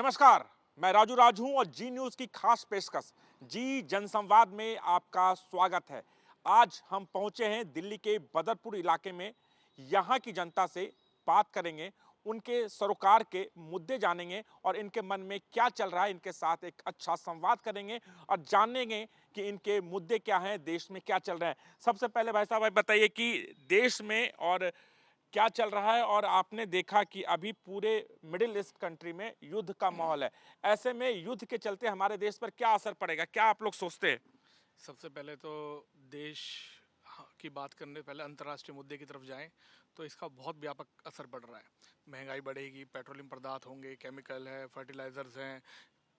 नमस्कार, मैं राजू राज हूं और जी न्यूज की खास पेशकश जी जनसंवाद में आपका स्वागत है। आज हम पहुंचे हैं दिल्ली के बदरपुर इलाके में। यहां की जनता से बात करेंगे, उनके सरोकार के मुद्दे जानेंगे और इनके मन में क्या चल रहा है, इनके साथ एक अच्छा संवाद करेंगे और जानेंगे कि इनके मुद्दे क्या हैं, देश में क्या चल रहा है। सबसे पहले भाई साहब आप बताइए कि देश में और क्या चल रहा है। और आपने देखा कि अभी पूरे मिडिल ईस्ट कंट्री में युद्ध का माहौल है। ऐसे में युद्ध के चलते हमारे देश पर क्या असर पड़ेगा, क्या आप लोग सोचते हैं? सबसे पहले तो देश की बात करने से पहले अंतर्राष्ट्रीय मुद्दे की तरफ जाएं तो इसका बहुत व्यापक असर पड़ रहा है। महंगाई बढ़ेगी, पेट्रोलियम पदार्थ होंगे, केमिकल है, फर्टिलाइजर्स हैं,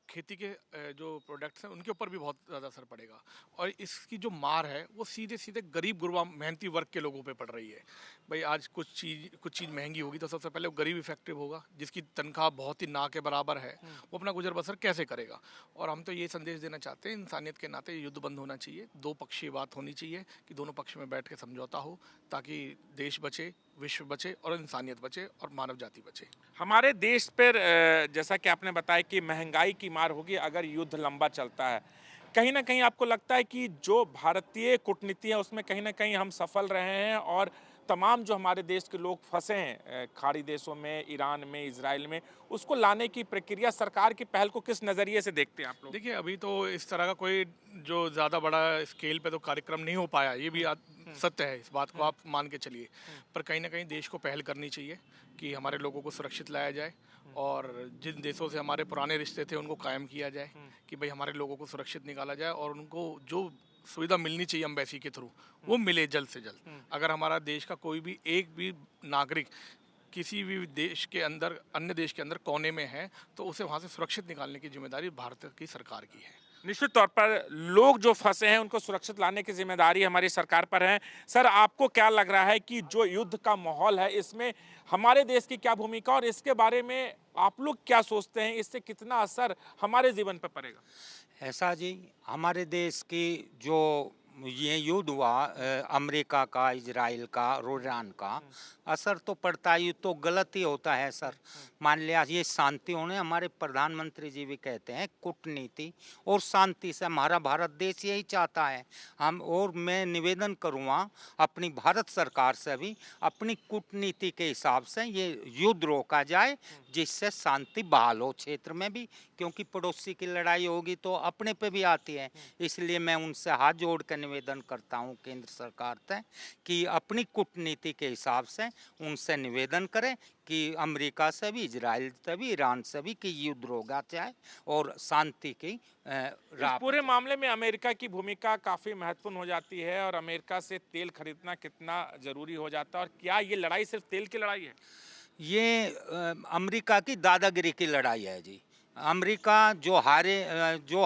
खेती के जो प्रोडक्ट्स हैं उनके ऊपर भी बहुत ज़्यादा असर पड़ेगा। और इसकी जो मार है वो सीधे सीधे गरीब गुरबा मेहनती वर्ग के लोगों पे पड़ रही है। भाई आज कुछ चीज़ महंगी होगी तो सबसे पहले वो गरीब इफेक्टिव होगा, जिसकी तनख्वाह बहुत ही ना के बराबर है, वो अपना गुजर बसर कैसे करेगा। और हम तो ये संदेश देना चाहते हैं, इंसानियत के नाते युद्ध बंद होना चाहिए, दो पक्षीय बात होनी चाहिए कि दोनों पक्ष में बैठ के समझौता हो, ताकि देश बचे, विश्व बचे और इंसानियत बचे और मानव जाति बचे। हमारे देश पर जैसा कि आपने बताया कि महंगाई की मार होगी अगर युद्ध लंबा चलता है। कहीं ना कहीं आपको लगता है कि जो भारतीय कूटनीति है उसमें कहीं ना कहीं हम सफल रहे हैं और तमाम जो हमारे देश के लोग फंसे हैं खाड़ी देशों में, ईरान में, इजराइल में, उसको लाने की प्रक्रिया, सरकार की पहल को किस नज़रिए से देखते हैं आप लोग? देखिए, अभी तो इस तरह का कोई जो ज़्यादा बड़ा स्केल पे तो कार्यक्रम नहीं हो पाया, ये भी सत्य है, इस बात को आप मान के चलिए। पर कहीं ना कहीं देश को पहल करनी चाहिए कि हमारे लोगों को सुरक्षित लाया जाए, और जिन देशों से हमारे पुराने रिश्ते थे उनको कायम किया जाए कि भाई हमारे लोगों को सुरक्षित निकाला जाए, और उनको जो सुविधा मिलनी चाहिए एम्बेसी के थ्रू वो मिले जल्द से जल्द। अगर हमारा देश का कोई भी एक भी नागरिक किसी भी देश के अंदर, अन्य देश के अंदर कोने में है, तो उसे वहाँ से सुरक्षित निकालने की जिम्मेदारी भारत की सरकार की है। निश्चित तौर पर लोग जो फंसे हैं उनको सुरक्षित लाने की जिम्मेदारी हमारी सरकार पर है। सर, आपको क्या लग रहा है कि जो युद्ध का माहौल है इसमें हमारे देश की क्या भूमिका, और इसके बारे में आप लोग क्या सोचते हैं, इससे कितना असर हमारे जीवन पर पड़ेगा? ऐसा जी, हमारे देश की जो ये युद्ध हुआ अमेरिका का, इजराइल का और ईरान का, असर तो पड़ता ही, तो गलत ही होता है सर। मान लिया ये शांति होने, हमारे प्रधानमंत्री जी भी कहते हैं कूटनीति और शांति से हमारा भारत देश यही चाहता है। और मैं निवेदन करूँगा अपनी भारत सरकार से भी, अपनी कूटनीति के हिसाब से ये युद्ध रोका जाए, जिससे शांति बहाल हो क्षेत्र में भी, क्योंकि पड़ोसी की लड़ाई होगी तो अपने पे भी आती है। इसलिए मैं उनसे हाथ जोड़ कर निवेदन करता हूँ केंद्र सरकार से कि अपनी कूटनीति के हिसाब से उनसे निवेदन करें कि अमेरिका से भी, इजराइल से भी, ईरान से भी, कि युद्ध रोका जाए और शांति की इस राह पूरे पर मामले में अमेरिका की भूमिका काफी महत्वपूर्ण हो जाती है, और अमेरिका से तेल खरीदना कितना जरूरी हो जाता है, और क्या ये लड़ाई सिर्फ तेल की लड़ाई है? ये अमेरिका की दादागिरी की लड़ाई है जी। अमेरिका जो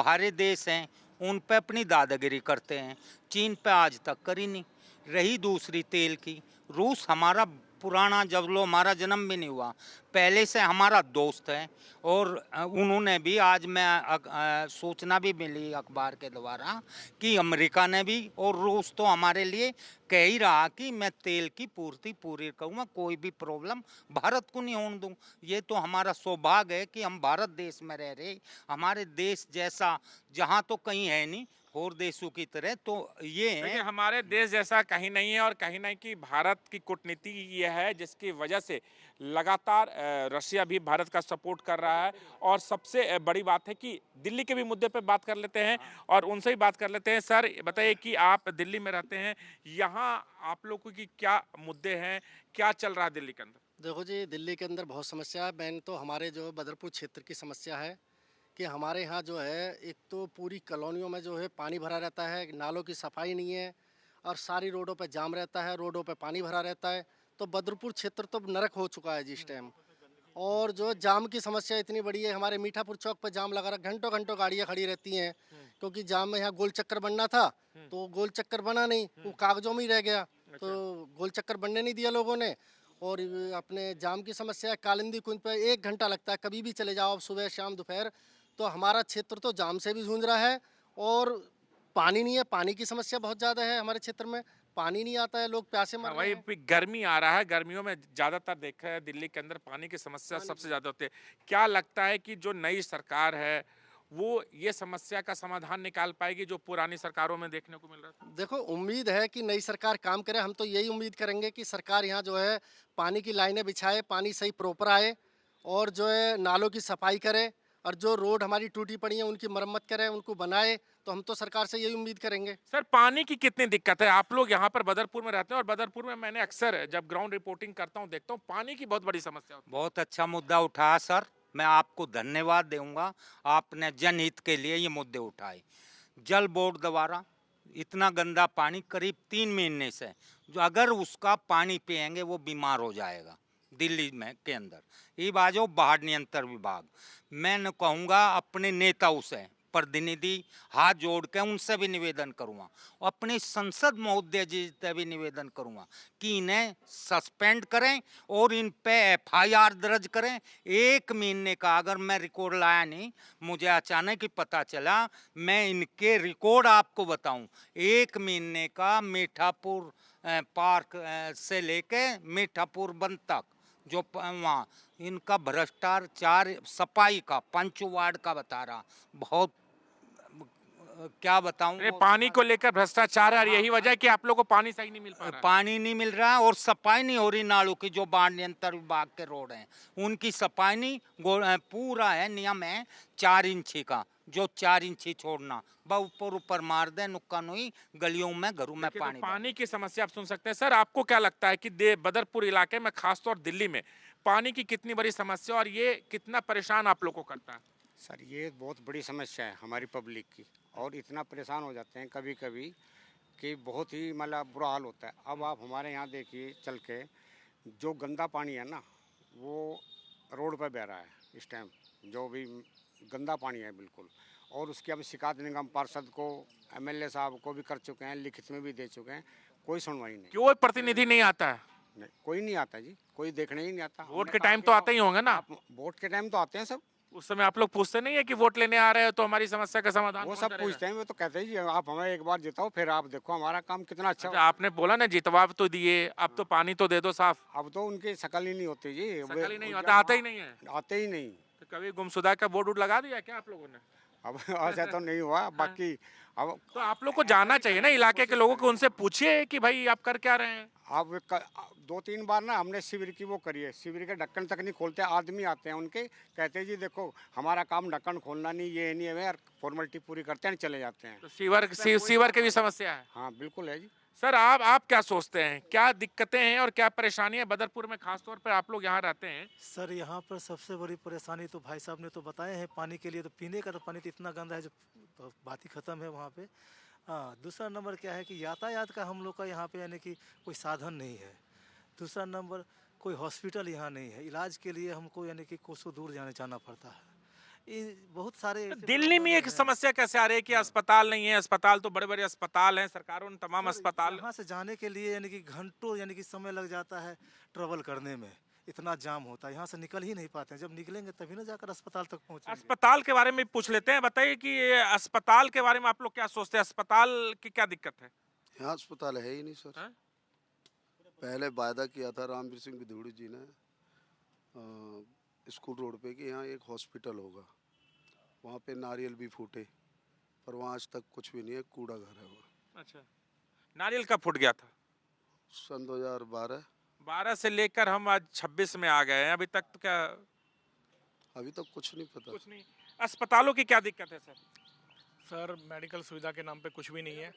हारे देश हैं उन पे अपनी दादागिरी करते हैं। चीन पे आज तक करी नहीं। रही दूसरी तेल की, रूस हमारा पुराना, जब लो हमारा जन्म भी नहीं हुआ, पहले से हमारा दोस्त है। और उन्होंने भी, आज मैं सूचना भी मिली अखबार के द्वारा कि अमेरिका ने भी, और रूस तो हमारे लिए कह ही रहा कि मैं तेल की पूर्ति पूरी करूँगा, कोई भी प्रॉब्लम भारत को नहीं होने दूँ। ये तो हमारा सौभाग्य है कि हम भारत देश में रह रहे। हमारे देश जैसा जहाँ तो कहीं है नहीं और देशों की तरह, तो ये देखिए, है। हमारे देश जैसा कहीं नहीं है, और कहीं नहीं कि भारत की कूटनीति ये है जिसकी वजह से लगातार रशिया भी भारत का सपोर्ट कर रहा है। और सबसे बड़ी बात है कि दिल्ली के भी मुद्दे पे बात कर लेते हैं और उनसे ही बात कर लेते हैं। सर, बताइए कि आप दिल्ली में रहते हैं, यहाँ आप लोगों की क्या मुद्दे हैं, क्या चल रहा है दिल्ली के अंदर? देखो जी, दिल्ली के अंदर बहुत समस्या है। मेन तो हमारे जो बदरपुर क्षेत्र की समस्या है कि हमारे यहाँ जो है, एक तो पूरी कॉलोनियों में जो है पानी भरा रहता है, नालों की सफाई नहीं है, और सारी रोडों पे जाम रहता है, रोडों पे पानी भरा रहता है। तो बदरपुर क्षेत्र तो नरक हो चुका है जिस टाइम। और जो जाम की समस्या इतनी बड़ी है, हमारे मीठापुर चौक पर जाम लगा रहा, घंटों घंटों गाड़ियाँ खड़ी रहती हैं, क्योंकि जाम में यहाँ गोल चक्कर बनना था, तो गोल चक्कर बना नहीं, वो कागजों में ही रह गया। तो गोल चक्कर बनने नहीं दिया लोगों ने। और अपने जाम की समस्या है, कालिंदी कुंज पे 1 घंटा लगता है, कभी भी चले जाओ, सुबह शाम दोपहर। तो हमारा क्षेत्र तो जाम से भी जूझ रहा है, और पानी नहीं है, पानी की समस्या बहुत ज़्यादा है हमारे क्षेत्र में। पानी नहीं आता है, लोग प्यासे मर रहे वही हैं। भी गर्मी आ रहा है, गर्मियों में ज्यादातर देखा है दिल्ली के अंदर पानी की समस्या सबसे ज्यादा होती है। क्या लगता है कि जो नई सरकार है वो ये समस्या का समाधान निकाल पाएगी जो पुरानी सरकारों में देखने को मिल रहा था? देखो, उम्मीद है कि नई सरकार काम करे। हम तो यही उम्मीद करेंगे कि सरकार यहाँ जो है पानी की लाइनें बिछाए, पानी सही प्रॉपर आए, और जो है नालों की सफाई करे, और जो रोड हमारी टूटी पड़ी है उनकी मरम्मत करे, उनको बनाए। तो हम तो सरकार से यही उम्मीद करेंगे। सर, पानी की कितनी दिक्कत है? आप लोग यहाँ पर बदरपुर में रहते हैं और बदरपुर में मैंने अक्सर जब ग्राउंड रिपोर्टिंग करता हूँ देखता हूँ पानी की बहुत बड़ी समस्या होती बहुत अच्छा मुद्दा उठाया सर, मैं आपको धन्यवाद दूंगा, आपने जनहित के लिए ये मुद्दे उठाए। जल बोर्ड द्वारा इतना गंदा पानी करीब 3 महीने से, जो अगर उसका पानी पिएंगे वो बीमार हो जाएगा दिल्ली में के अंदर। ये बाजो बाढ़ नियंत्रण विभाग, मैं न कहूँगा अपने नेताओं से, प्रतिनिधि हाथ जोड़ के उनसे भी निवेदन करूँगा, अपने संसद महोदय जी से भी निवेदन करूँगा कि इन्हें सस्पेंड करें और इन पे एफआईआर दर्ज करें। 1 महीने का अगर मैं रिकॉर्ड लाया नहीं, मुझे अचानक ही पता चला, मैं इनके रिकॉर्ड आपको बताऊं। 1 महीने का मीठापुर पार्क से लेके मीठापुर बंद तक जो वहाँ इनका भ्रष्टाचार, सफाई का, पंच वार्ड का बता रहा, बहुत क्या बताऊं। है। पानी को लेकर भ्रष्टाचार है और यही वजह है कि आप लोगों को पानी सही नहीं मिल पा रहा है। पानी नहीं मिल रहा और सफाई नहीं हो रही नालों की। जो बाढ़ नियंत्रण विभाग के रोड हैं उनकी सफाई नहीं, पूरा है नियम है 4 इंची का, जो 4 इंची छोड़ना, बस ऊपर ऊपर मार दे, नुक्का नुई गलियों में घरों में देखिए, तो पानी पानी की समस्या आप सुन सकते हैं। सर, आपको क्या लगता है कि बदरपुर इलाके में खासतौर दिल्ली में पानी की कितनी बड़ी समस्या और ये कितना परेशान आप लोग को करता है? सर, ये बहुत बड़ी समस्या है हमारी पब्लिक की, और इतना परेशान हो जाते हैं कभी कभी कि बहुत ही मतलब बुरा हाल होता है। अब आप हमारे यहाँ देखिए चल के, जो गंदा पानी है ना वो रोड पर बह रहा है इस टाइम, जो भी गंदा पानी है बिल्कुल। और उसकी अब शिकायत निगम पार्षद को, एमएलए साहब को भी कर चुके हैं, लिखित में भी दे चुके हैं, कोई सुनवाई नहीं। क्यों प्रतिनिधि नहीं आता है? नहीं, कोई नहीं आता जी, कोई देखने ही नहीं आता। वोट के टाइम तो आते ही होंगे ना? वोट के टाइम तो आते हैं सब। उस समय आप लोग पूछते नहीं है कि वोट लेने आ रहे हो तो हमारी समस्या का समाधान वो कौन सब करेगा? पूछते हैं, वो तो कहते हैं जी आप हमें एक बार जिताओ, फिर आप देखो हमारा काम कितना अच्छा अच्छा, आपने बोला ना जितवा तो दिए, अब तो पानी तो दे दो साफ। अब तो उनकी शकल ही नहीं होती जी, शकल ही नहीं होता, आते ही नहीं है। आते ही नहीं। तो कभी गुमशुदा का बोर्ड वोर्ड लगा दिया क्या आप लोगों ने? अब ऐसा तो नहीं हुआ, बाकी अब तो आप लोग को जानना चाहिए ना इलाके के लोगों को, उनसे पूछिए कि भाई आप कर क्या रहे हैं। अब 2-3 बार ना हमने शिविर की वो करी है, शिविर के ढक्कन तक नहीं खोलते, आदमी आते हैं उनके, कहते हैं जी देखो हमारा काम ढक्कन खोलना नहीं, ये नहीं है, फॉर्मेलिटी पूरी करते हैं, चले जाते हैं। तो सीवर की भी समस्या है? हाँ बिल्कुल है जी। सर, आप क्या सोचते हैं, क्या दिक्कतें हैं और क्या परेशानी है बदरपुर में, खासतौर पर आप लोग यहाँ रहते हैं? सर, यहाँ पर सबसे बड़ी परेशानी तो भाई साहब ने तो बताए हैं। पानी के लिए तो पीने का तो पानी तो इतना गंदा है जो बात ही ख़त्म है वहाँ पे। हाँ, दूसरा नंबर क्या है कि यातायात का हम लोग का यहाँ पे यानी कि कोई साधन नहीं है। दूसरा नंबर, कोई हॉस्पिटल यहाँ नहीं है, इलाज के लिए हमको यानी कि कोसों दूर जाना पड़ता है। ये बहुत सारे ऐसे दिल्ली में एक प्रॉब्लम हैं। समस्या कैसे आ रही है कि अस्पताल नहीं है? अस्पताल तो बड़े बड़े अस्पताल हैं, सरकारों ने तमाम सर, अस्पताल। यहाँ से जाने के लिए यानी कि घंटों यानी कि समय लग जाता है ट्रेवल करने में, इतना जाम होता है, यहाँ से निकल ही नहीं पाते हैं। जब निकलेंगे तभी ना जाकर अस्पताल तक पहुँचेंगे। अस्पताल के बारे में पूछ लेते हैं। बताइए कि ये अस्पताल के बारे में आप लोग क्या सोचते हैं, अस्पताल की क्या दिक्कत है? यहाँ अस्पताल है ही नहीं सर। हाँ? पहले वायदा किया था रामवीर सिंह विधूड़ी जी ने स्कूल रोड पे कि यहाँ एक हॉस्पिटल होगा, वहाँ पे नारियल भी फूटे, पर वहाँ आज तक कुछ भी नहीं है, कूड़ा घर है वो। अच्छा, नारियल कब फूट गया था? सन 2012। 12 से लेकर हम आज 26 में आ गए हैं, अभी तक तो क्या अभी तक कुछ नहीं पता। कुछ नहीं। अस्पतालों की क्या दिक्कत है सर? सर, मेडिकल सुविधा के नाम पे कुछ भी नहीं है।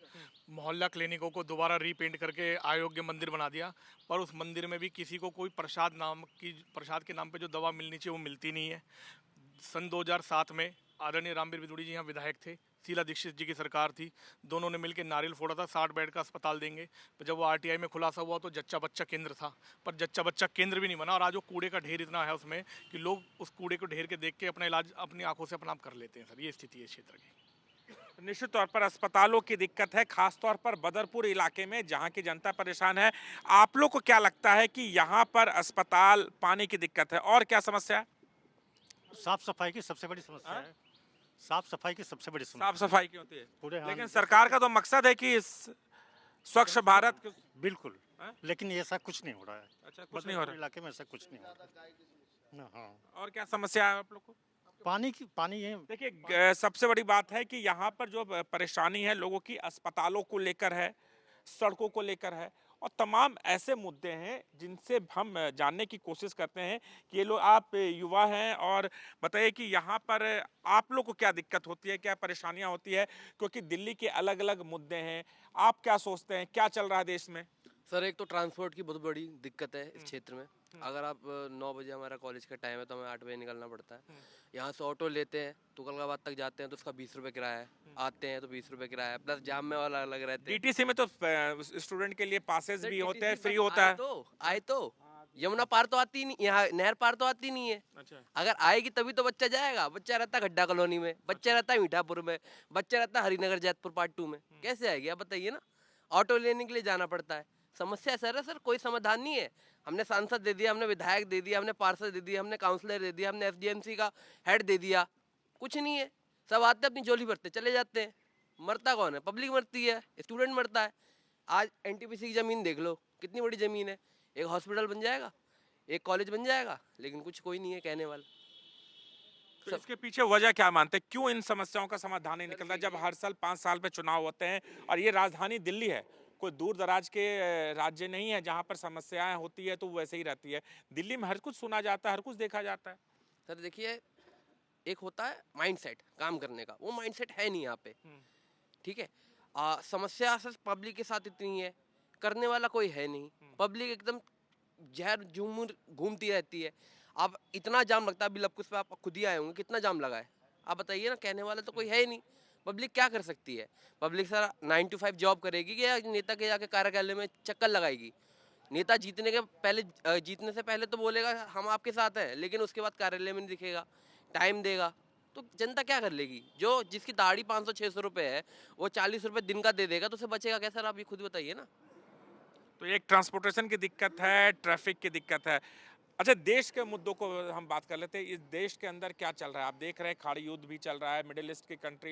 मोहल्ला क्लिनिकों को दोबारा रीपेंट करके अयोग्य मंदिर बना दिया, पर उस मंदिर में भी किसी को कोई प्रसाद के नाम पे जो दवा मिलनी चाहिए वो मिलती नहीं है। सन 2007 में आदरणीय रामवीर विधूड़ी जी यहाँ विधायक थे, शीला दीक्षित जी की सरकार थी, दोनों ने मिलकर नारियल फोड़ा था 60 बेड का अस्पताल देंगे। पर जब वो आरटीआई में खुलासा हुआ तो जच्चा बच्चा केंद्र था, पर जच्चा बच्चा केंद्र भी नहीं बना, और आज वो कूड़े का ढेर इतना है उसमें कि लोग उस कूड़े को ढेर के देख के अपना इलाज अपनी आंखों से अपना आप कर लेते हैं। सर, ये स्थिति है क्षेत्र की। निश्चित तौर पर अस्पतालों की दिक्कत है, खासतौर पर बदरपुर इलाके में जहां की जनता परेशान है। आप लोग को क्या लगता है कि यहाँ पर अस्पताल, पानी की दिक्कत है और क्या समस्या है? साफ सफाई की सबसे बड़ी समस्या है। साफ सफाई की सबसे बड़ी समस्या साफ सफाई की होती है, पूरे लेकिन सरकार का तो मकसद है कि स्वच्छ भारत बिल्कुल। हाँ? लेकिन ऐसा कुछ नहीं हो रहा है। अच्छा, कुछ नहीं हो बदरपुर रहा। इलाके में ऐसा कुछ नहीं हो रहा ना। हाँ, और क्या समस्या है आप लोग को? पानी है। देखिए सबसे बड़ी बात है कि यहाँ पर जो परेशानी है लोगों की अस्पतालों को लेकर है, सड़कों को लेकर है और तमाम ऐसे मुद्दे हैं जिनसे हम जानने की कोशिश करते हैं कि ये लोग, आप युवा हैं और बताइए कि यहाँ पर आप लोग को क्या दिक्कत होती है, क्या परेशानियाँ होती है, क्योंकि दिल्ली के अलग अलग मुद्दे हैं। आप क्या सोचते हैं, क्या चल रहा है देश में? सर एक तो ट्रांसपोर्ट की बहुत बड़ी दिक्कत है इस क्षेत्र में। अगर आप 9 बजे हमारा कॉलेज का टाइम है तो हमें 8 बजे निकलना पड़ता है। यहाँ से ऑटो लेते हैं तुगलकाबाद तक जाते हैं तो उसका 20 रुपये किराया है, आते हैं तो 20 रुपये किराया है, प्लस जाम में वाला अलग रहते हैं। डीटीसी में तो स्टूडेंट के लिए पासेस सर, भी होते DTC हैं, फ्री बस होता है। आए तो यमुना पार तो आती नहीं, यहाँ नहर पार तो आती नहीं है। अच्छा। अगर आएगी तभी तो बच्चा जाएगा। बच्चा रहता है गड्ढा कॉलोनी में, बच्चा रहता है मीठापुर में, बच्चा रहता है हरिनगर जैतपुर पार्ट 2 में, कैसे आएगी आप बताइए ना। ऑटो लेने के लिए जाना पड़ता है। समस्या सर है सर, कोई समाधान नहीं है। हमने सांसद दे दिया, हमने विधायक दे दिया, हमने पार्षद दे दिया, हमने काउंसलर दे दिया, हमने एफडीएमसी का हेड दे दिया, कुछ नहीं है। सब आते अपनी झोली भरते चले जाते हैं। मरता कौन है? पब्लिक मरती है, स्टूडेंट मरता है। आज एनटीपीसी की ज़मीन देख लो, कितनी बड़ी ज़मीन है। एक हॉस्पिटल बन जाएगा, एक कॉलेज बन जाएगा, लेकिन कुछ कोई नहीं है कहने वाला। तो इसके पीछे वजह क्या मानते हैं, क्यों इन समस्याओं का समाधान नहीं निकलता? जब हर साल 5 साल पे चुनाव होते हैं और ये राजधानी दिल्ली है, कोई दूर दराज के राज्य नहीं है जहां पर समस्याएं होती है तो वैसे ही रहती है। दिल्ली में हर कुछ सुना जाता है, हर कुछ देखा जाता है। सर देखिए, एक होता है माइंडसेट काम करने का, वो माइंडसेट है नहीं यहाँ पे। ठीक है, समस्या सर पब्लिक के साथ इतनी है, करने वाला कोई है नहीं। पब्लिक एकदम जहर झूमर घूमती रहती है। अब इतना जाम लगता है, अभी लबकुश पे आप खुद ही आए होंगे, कितना जाम लगा है आप बताइए ना। कहने वाला तो कोई है ही नहीं। पब्लिक क्या कर सकती है? पब्लिक सर 9 to 5 जॉब करेगी या नेता के जाके कार्यालय में चक्कर लगाएगी? नेता जीतने के पहले जीतने से पहले तो बोलेगा हम आपके साथ हैं, लेकिन उसके बाद कार्यालय में नहीं दिखेगा, टाइम देगा। तो जनता क्या कर लेगी? जो जिसकी दाढ़ी 500-600 रुपये है, वो 40 रुपये दिन का दे देगा तो उसे बचेगा क्या सर? आप ये खुद बताइए ना। तो एक ट्रांसपोर्टेशन की दिक्कत है, ट्रैफिक की दिक्कत है। अच्छा, देश के मुद्दों को हम बात कर लेते हैं। इस देश के अंदर क्या चल रहा है? आप देख रहे हैं खाड़ी युद्ध भी चल रहा है, मिडिल ईस्ट की कंट्री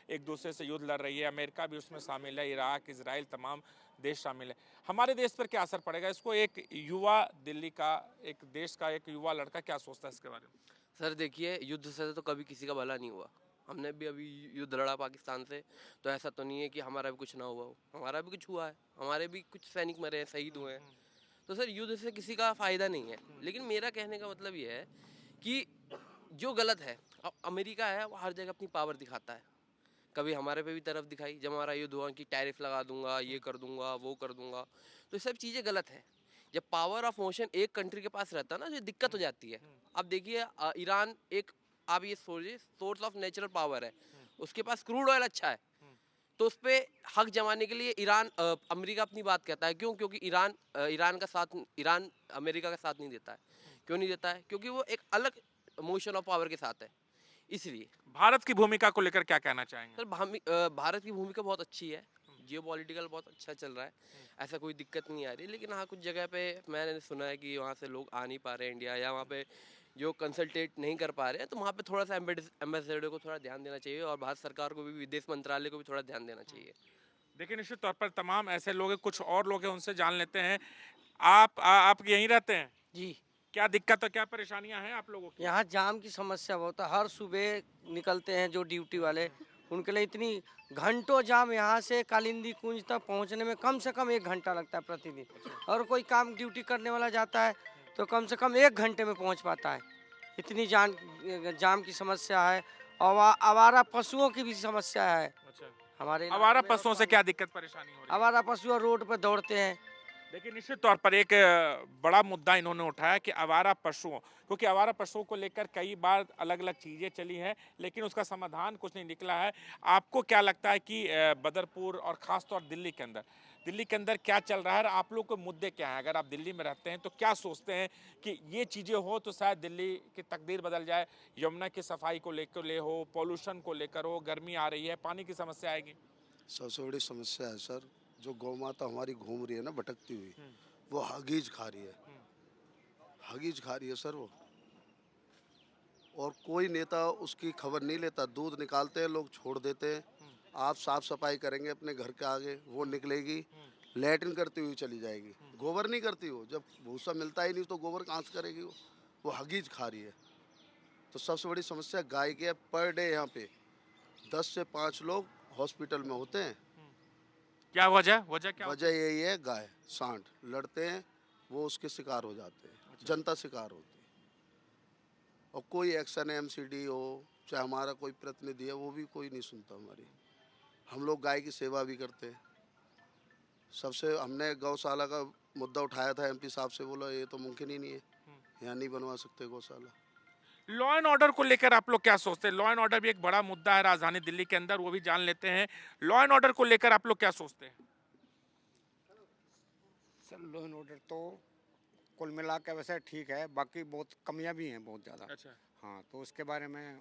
एक दूसरे से युद्ध लड़ रही है, अमेरिका भी उसमें शामिल है, इराक, इजराइल, तमाम देश शामिल है। हमारे देश पर क्या असर पड़ेगा? इसको एक युवा दिल्ली का, एक देश का एक युवा लड़का क्या सोचता है इसके बारे में? सर देखिए, युद्ध से तो कभी किसी का भला नहीं हुआ। हमने भी अभी युद्ध लड़ा पाकिस्तान से, तो ऐसा तो नहीं है कि हमारा भी कुछ ना हुआ हो। हमारा भी कुछ हुआ है, हमारे भी कुछ सैनिक मरे हैं, शहीद हुए हैं। तो सर युद्ध से किसी का फ़ायदा नहीं है। लेकिन मेरा कहने का मतलब ये है कि जो गलत है, अब अमेरिका है वो हर जगह अपनी पावर दिखाता है। कभी हमारे पे भी तरफ दिखाई, जब हमारा युद्ध हुआ कि टैरिफ लगा दूंगा, ये कर दूंगा, वो कर दूंगा। तो ये सब चीज़ें गलत है। जब पावर ऑफ मोशन एक कंट्री के पास रहता है ना, तो ये दिक्कत हो जाती है। अब देखिए ईरान एक, आप ये सोचिए, सोर्स ऑफ नेचुरल पावर है, उसके पास क्रूड ऑयल अच्छा है, तो उस पर हक जमाने के लिए ईरान अमेरिका अपनी बात कहता है। क्यों? क्योंकि ईरान अमेरिका का साथ नहीं देता है। क्यों नहीं देता है? क्योंकि वो एक अलग मोशन ऑफ पावर के साथ है, इसलिए। भारत की भूमिका को लेकर क्या कहना चाहेंगे? सर भारत की भूमिका बहुत अच्छी है, जियोपॉलिटिकल बहुत अच्छा चल रहा है, ऐसा कोई दिक्कत नहीं आ रही। लेकिन हाँ, कुछ जगह पे मैंने सुना है कि वहाँ से लोग आ नहीं पा रहे हैं इंडिया, या वहाँ पे जो कंसल्टेट नहीं कर पा रहे हैं, तो वहाँ पे थोड़ा सा एम्बेसडर को थोड़ा ध्यान देना चाहिए, और भारत सरकार को भी, विदेश मंत्रालय को भी थोड़ा ध्यान देना चाहिए। देखिए, निश्चित तौर पर तमाम ऐसे लोग हैं, कुछ और लोग हैं, उनसे जान लेते हैं। आप यहीं रहते हैं? जी, क्या दिक्कत और क्या परेशानियां हैं आप लोगों की? यहाँ जाम की समस्या बहुत है। हर सुबह निकलते हैं जो ड्यूटी वाले, उनके लिए इतनी घंटों जाम। यहाँ से कालिंदी कुंज तक पहुँचने में कम से कम 1 घंटा लगता है प्रतिदिन। और कोई काम ड्यूटी करने वाला जाता है तो कम से कम 1 घंटे में पहुँच पाता है। इतनी जाम की समस्या है। और आवारा पशुओं की भी समस्या है हमारे इलाके आवारा में। पशुओं से क्या दिक्कत परेशानी हो रही है? आवारा पशु रोड पर दौड़ते हैं। देखिए, निश्चित तौर पर एक बड़ा मुद्दा इन्होंने उठाया कि आवारा पशुओं, क्योंकि आवारा पशुओं को लेकर कई बार अलग अलग चीज़ें चली हैं, लेकिन उसका समाधान कुछ नहीं निकला है। आपको क्या लगता है कि बदरपुर और ख़ासतौर दिल्ली के अंदर क्या चल रहा है और आप लोग के मुद्दे क्या हैं? अगर आप दिल्ली में रहते हैं तो क्या सोचते हैं कि ये चीज़ें हो तो शायद दिल्ली की तकदीर बदल जाए? यमुना की सफाई को लेकर हो, पॉल्यूशन को लेकर हो, गर्मी आ रही है, पानी की समस्या आएगी। सबसे बड़ी समस्या है सर, जो गौ माता हमारी घूम रही है ना भटकती हुई, वो हगीज खा रही है। हगीज खा रही है सर वो, और कोई नेता उसकी खबर नहीं लेता। दूध निकालते हैं लोग, छोड़ देते हैं, आप साफ सफाई करेंगे अपने घर के आगे, वो निकलेगी लैट्रिन करती हुई चली जाएगी। गोबर नहीं करती वो, जब भूसा मिलता ही नहीं तो गोबर कहाँ से करेगी वो हगीज खा रही है। तो सबसे बड़ी समस्या गाय की है। पर डे यहाँ पे 10 से 5 लोग हॉस्पिटल में होते हैं। क्या वजह क्या वजह यही है, गाय सांड लड़ते हैं, वो उसके शिकार हो जाते हैं। जनता शिकार होती है और कोई एक्शन एमसीडी हो चाहे हमारा कोई प्रतिनिधि है वो भी कोई नहीं सुनता हमारी। हम लोग गाय की सेवा भी करते हैं। सबसे हमने गौशाला का मुद्दा उठाया था, एमपी साहब से, बोला ये तो मुमकिन ही नहीं है, यहाँ नहीं बनवा सकते गौशाला। लॉ एंड ऑर्डर को लेकर आप लोग क्या सोचते हैं? लॉ एंड ऑर्डर भी एक बड़ा मुद्दा है राजधानी दिल्ली के अंदर, वो भी जान लेते हैं। लॉ एंड ऑर्डर को लेकर आप लोग क्या सोचते हैं? सर लॉ एंड ऑर्डर तो कुल मिला के वैसे ठीक है, बाकी बहुत कमियां भी हैं बहुत ज़्यादा। अच्छा। हाँ, तो उसके बारे में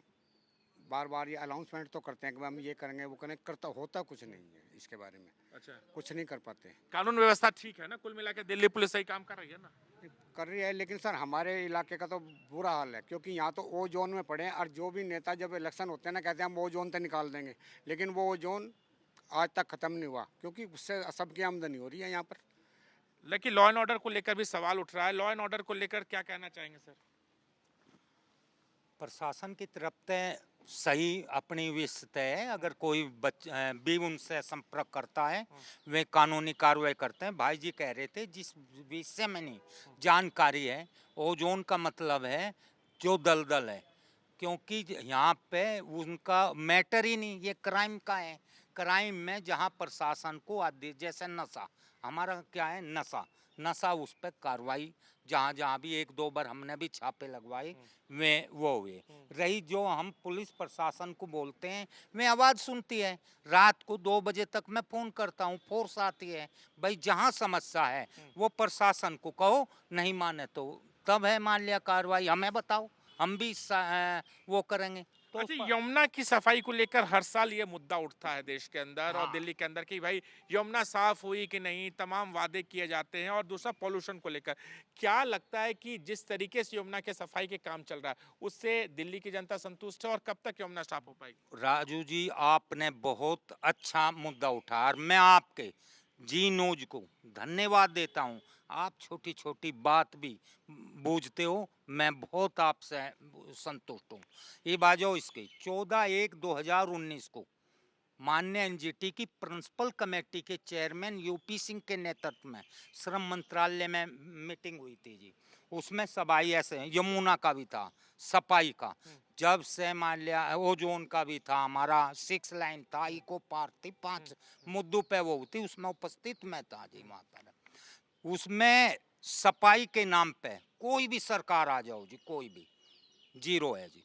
बार बार ये अनाउंसमेंट तो करते हैं कि हम ये करेंगे वो करेंगे, करता होता कुछ नहीं है इसके बारे में। अच्छा। कुछ नहीं कर पाते। कानून व्यवस्था ठीक है ना? कुल मिला के दिल्ली पुलिस सही काम कर रही है ना? कर रही है, लेकिन सर हमारे इलाके का तो बुरा हाल है, क्योंकि यहाँ तो ओ जोन में पड़े हैं और जो भी नेता जब इलेक्शन होते हैं ना कहते हैं हम वो जोन से निकाल देंगे, लेकिन वो जोन आज तक ख़त्म नहीं हुआ, क्योंकि उससे सबकी आमदनी हो रही है यहाँ पर। लेकिन लॉ एंड ऑर्डर को लेकर भी सवाल उठ रहा है। लॉ एंड ऑर्डर को लेकर क्या कहना चाहेंगे सर? प्रशासन की तरफ से सही अपनी विस्तृत है। अगर कोई भी उनसे संपर्क करता है वे कानूनी कार्रवाई करते हैं। भाई जी कह रहे थे जिस विषय में नहीं जानकारी है, ओजोन का मतलब है जो दलदल है, क्योंकि यहाँ पे उनका मैटर ही नहीं, ये क्राइम का है। क्राइम में जहाँ प्रशासन को आदेश, जैसे नशा, हमारा क्या है नशा उस पर कार्रवाई जहाँ जहाँ भी 1-2 बार हमने भी छापे लगवाए वे वो हुए। रही जो हम पुलिस प्रशासन को बोलते हैं, वे आवाज़ सुनती है। रात को 2 बजे तक मैं फ़ोन करता हूँ, फोर्स आती है। भाई जहाँ समस्या है वो प्रशासन को कहो, नहीं माने तो तब है मान लिया कार्रवाई, हमें बताओ, हम भी वो करेंगे। तो अच्छा, यमुना की सफाई को लेकर हर साल ये मुद्दा उठता है देश के अंदर और हाँ। दिल्ली के अंदर कि भाई यमुना साफ हुई कि नहीं, तमाम वादे किए जाते हैं। और दूसरा पॉल्यूशन को लेकर क्या लगता है कि जिस तरीके से यमुना के सफाई के काम चल रहा है उससे दिल्ली की जनता संतुष्ट है और कब तक यमुना साफ हो पाएगी? राजू जी आपने बहुत अच्छा मुद्दा उठाया और मैं आपके जी न्यूज को धन्यवाद देता हूँ। आप छोटी छोटी बात भी बूझते हो, मैं बहुत आपसे संतुष्ट हूँ। ये बाजो इसके 14/1/2019 को माननीय एनजीटी की प्रिंसिपल कमेटी के चेयरमैन यूपी सिंह के नेतृत्व में श्रम मंत्रालय में मीटिंग हुई थी जी। उसमें सफाई ऐसे यमुना का भी था, सफाई का, जब से मान लिया ओजोन का भी था, हमारा 6 लाइन था, इको पार्क थी, 5 मुद्दों पे वो थी, उसमें उपस्थित मैं था जी वहाँ पर। उसमें सफाई के नाम पे कोई भी सरकार आ जाओ जी, कोई भी जीरो है जी।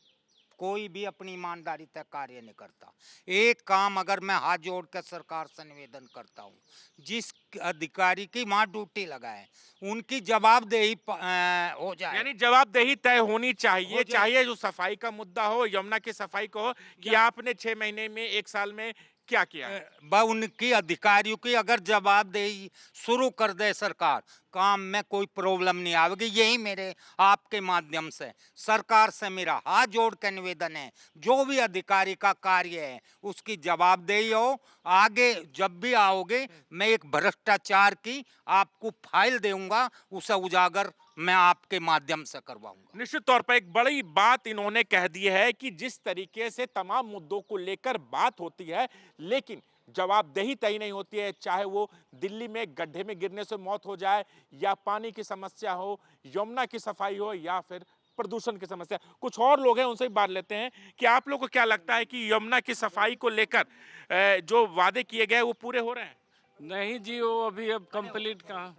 कोई भी अपनी ईमानदारी तक कार्य नहीं करता। एक काम अगर मैं हाथ जोड़ कर सरकार से निवेदन करता हूँ, जिस अधिकारी की वहाँ ड्यूटी लगाए उनकी जवाबदेही हो जाए। यानी जवाबदेही तय होनी चाहिए, चाहिए जो सफाई का मुद्दा हो, यमुना की सफाई को हो कि आपने 6 महीने में 1 साल में क्या किया है? उनकी अधिकारियों की अगर जवाबदेही शुरू कर दे सरकार, काम में कोई प्रॉब्लम नहीं आएगी। यही मेरे आपके माध्यम से सरकार से मेरा हाथ जोड़ के निवेदन है, जो भी अधिकारी का कार्य है उसकी जवाबदेही हो। आगे जब भी आओगे मैं एक भ्रष्टाचार की आपको फाइल दूंगा, उसे उजागर मैं आपके माध्यम से करवाऊंगा। निश्चित तौर पर एक बड़ी बात इन्होंने कह दी है कि जिस तरीके से तमाम मुद्दों को लेकर बात होती है लेकिन जवाबदेही तय नहीं होती है, चाहे वो दिल्ली में गड्ढे में गिरने से मौत हो जाए या पानी की समस्या हो, यमुना की सफाई हो या फिर प्रदूषण की समस्या। कुछ और लोग हैं उनसे ही बात लेते हैं कि आप लोगों को क्या लगता है कि यमुना की सफाई को लेकर जो वादे किए गए वो पूरे हो रहे हैं? नहीं जी, वो अभी अब कंप्लीट कहाँ,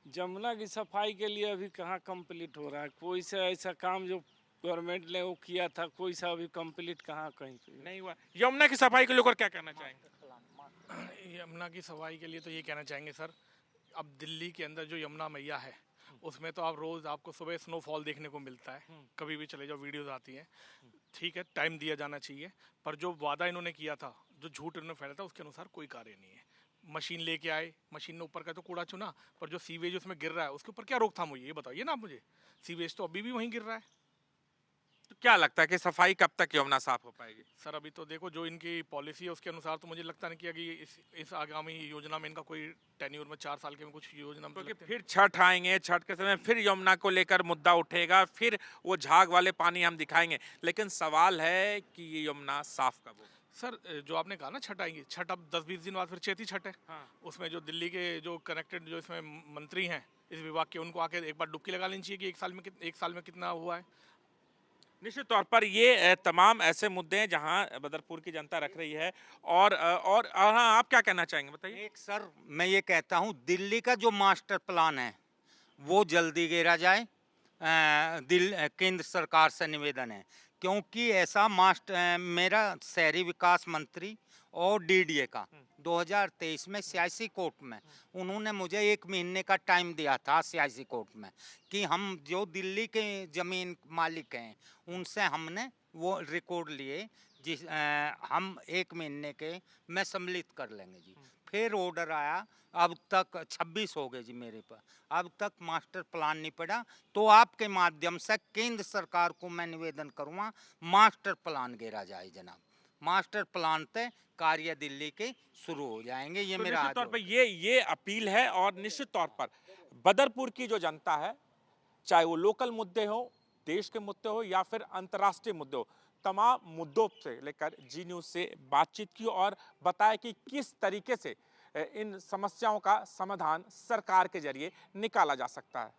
जमुना की सफाई के लिए अभी कहाँ कंप्लीट हो रहा है। कोई सा ऐसा काम जो गवर्नमेंट ने वो किया था, कोई सा अभी कंप्लीट कहाँ कहीं पे नहीं हुआ। यमुना की सफाई को लेकर क्या कहना चाहेंगे? यमुना की सफाई के लिए तो ये कहना चाहेंगे सर, अब दिल्ली के अंदर जो यमुना मैया है उसमें तो आप रोज़ आपको सुबह स्नोफॉल देखने को मिलता है, कभी भी चले जाओ वीडियोस आती हैं। ठीक है, टाइम दिया जाना चाहिए, पर जो वादा इन्होंने किया था, जो झूठ इन्होंने फैलाया था, उसके अनुसार कोई कार्य नहीं है। मशीन लेके आए, मशीन ने ऊपर का तो कूड़ा चुना, पर जो सीवेज उसमें गिर रहा है उसके ऊपर क्या रोकथाम हुई है ये बताइए ना आप मुझे। सीवेज तो अभी भी वहीं गिर रहा है। तो तो क्या लगता है कि सफाई कब तक यमुना साफ हो पाएगी? सर अभी तो देखो जो इनकी पॉलिसी है उसके अनुसार तो मुझे लगता नहीं कि अभी इस आगामी योजना में इनका कोई टेन्योर में 4 साल के में कुछ योजना क्योंकि लगते फिर छठ आएंगे, छठ के समय फिर यमुना को लेकर मुद्दा उठेगा, फिर वो झाग वाले पानी हम दिखाएंगे, लेकिन सवाल है कि ये यमुना साफ कब होगा? सर जो आपने कहा ना छठ आएंगी, छठ अब 10-20 दिन बाद फिर चैती छठ है। हाँ। उसमें जो दिल्ली के जो कनेक्टेड जो इसमें मंत्री हैं इस विभाग के, उनको आके एक बार डुबकी लगा लेनी चाहिए कि एक साल में कितना हुआ है। निश्चित तौर पर ये तमाम ऐसे मुद्दे हैं जहां बदरपुर की जनता रख रही है। और हाँ, आप क्या कहना चाहेंगे, बताइए। एक सर मैं ये कहता हूँ दिल्ली का जो मास्टर प्लान है वो जल्दी घेरा जाए। केंद्र सरकार से निवेदन है, क्योंकि ऐसा मेरा शहरी विकास मंत्री और डीडीए का 2023 में सियासी कोर्ट में उन्होंने मुझे 1 महीने का टाइम दिया था सियासी कोर्ट में कि हम जो दिल्ली के ज़मीन मालिक हैं उनसे हमने वो रिकॉर्ड लिए हम 1 महीने के में सम्मिलित कर लेंगे जी। फिर ऑर्डर आया, अब तक 26 हो गए जी मेरे पर, अब तक मास्टर प्लान नहीं पड़ा। तो आपके माध्यम से केंद्र सरकार को मैं निवेदन करूँगा मास्टर प्लान घेरा जाए जनाब। मास्टर प्लान पे कार्य दिल्ली के शुरू हो जाएंगे, ये तो मेरा निश्चित तौर पर ये अपील है। और निश्चित तौर पर बदरपुर की जो जनता है, चाहे वो लोकल मुद्दे हो, देश के मुद्दे हो या फिर अंतर्राष्ट्रीय मुद्दे हो, तमाम मुद्दों से लेकर जी न्यूज़ से बातचीत की और बताया कि किस तरीके से इन समस्याओं का समाधान सरकार के जरिए निकाला जा सकता है।